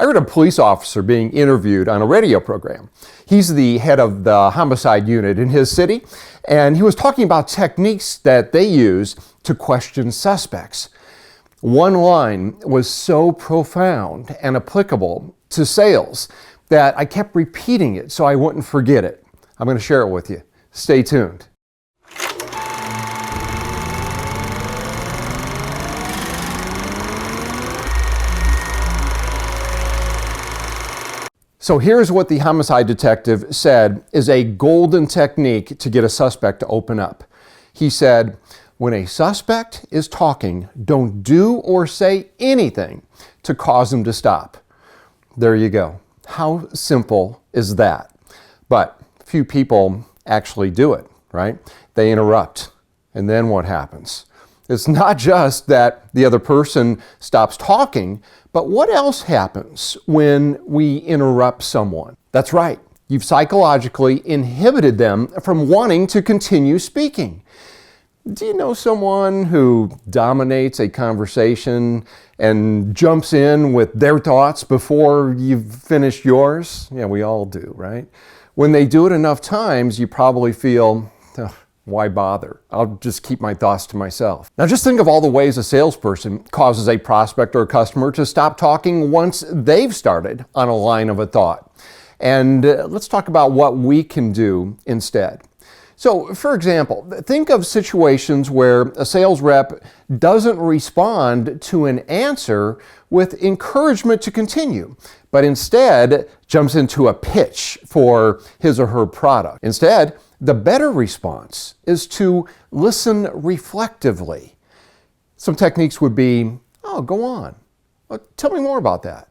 I heard a police officer being interviewed on a radio program. He's the head of the homicide unit in his city, and he was talking about techniques that they use to question suspects. One line was so profound and applicable to sales that I kept repeating it so I wouldn't forget it. I'm going to share it with you. Stay tuned. So here's what the homicide detective said is a golden technique to get a suspect to open up. He said, when a suspect is talking, don't do or say anything to cause them to stop. There you go. How simple is that? But few people actually do it, right? They interrupt. And then what happens? It's not just that the other person stops talking, but what else happens when we interrupt someone? That's right. You've psychologically inhibited them from wanting to continue speaking. Do you know someone who dominates a conversation and jumps in with their thoughts before you've finished yours? Yeah, we all do, right? When they do it enough times, you probably feel, why bother? I'll just keep my thoughts to myself. Now just think of all the ways a salesperson causes a prospect or a customer to stop talking once they've started on a line of a thought. And let's talk about what we can do instead. So, for example, think of situations where a sales rep doesn't respond to an answer with encouragement to continue, but instead jumps into a pitch for his or her product. Instead, the better response is to listen reflectively. Some techniques would be, oh, go on. Tell me more about that.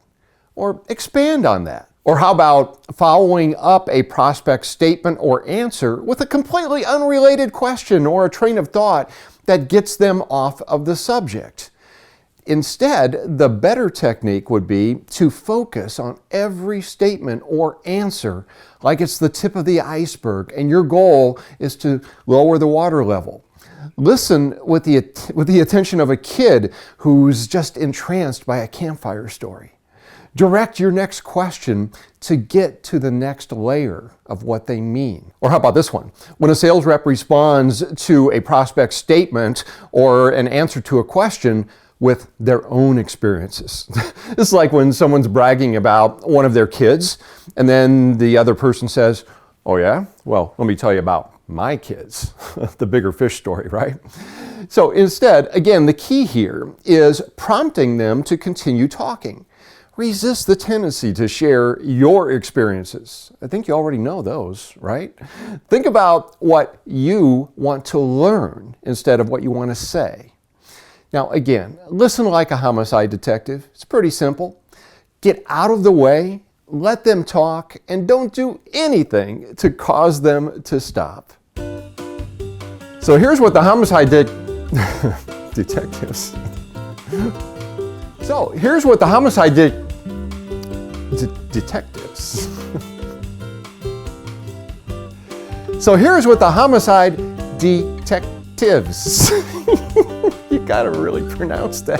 Or expand on that. Or how about following up a prospect's statement or answer with a completely unrelated question or a train of thought that gets them off of the subject? Instead, the better technique would be to focus on every statement or answer like it's the tip of the iceberg and your goal is to lower the water level. Listen with the attention of a kid who's just entranced by a campfire story. Direct your next question to get to the next layer of what they mean. Or how about this one? When a sales rep responds to a prospect's statement or an answer to a question with their own experiences. It's like when someone's bragging about one of their kids and then the other person says, oh yeah? Well, let me tell you about my kids. The bigger fish story, right? So instead, again, the key here is prompting them to continue talking. Resist the tendency to share your experiences. I think you already know those, right? Think about what you want to learn instead of what you want to say. Now, again, listen like a homicide detective. It's pretty simple. Get out of the way, let them talk, and don't do anything to cause them to stop. So here's what the homicide detectives. So here's what the homicide detectives. So here's what the homicide detectives. You gotta really pronounce that.